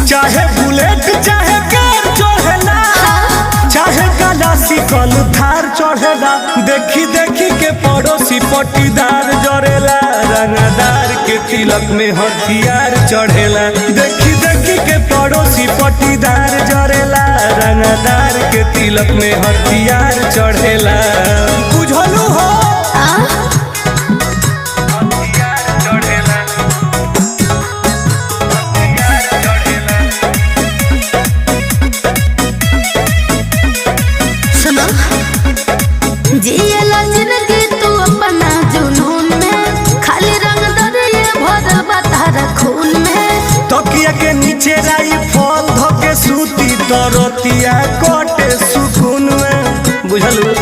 चाहे बुलेट चाहे कार चढ़ेला, चाहे गलासी कल थार चढ़ेला। देखी देखी के पड़ोसी पटीदार जरेला, रंगदार के तिलक में हथियार चढ़ेला। देखी देखी के पड़ोसी पटीदार जरेला, रंगदार के तिलक में हथियार चढ़ेला। बुझलू हो जियला जिंदगी तू अपना जुनून में, खाली रंग दरिए भरल बा तारा खून में। तकिया के नीचे राई फल धके सूती तरतिया कटे सुकून में। बुझलू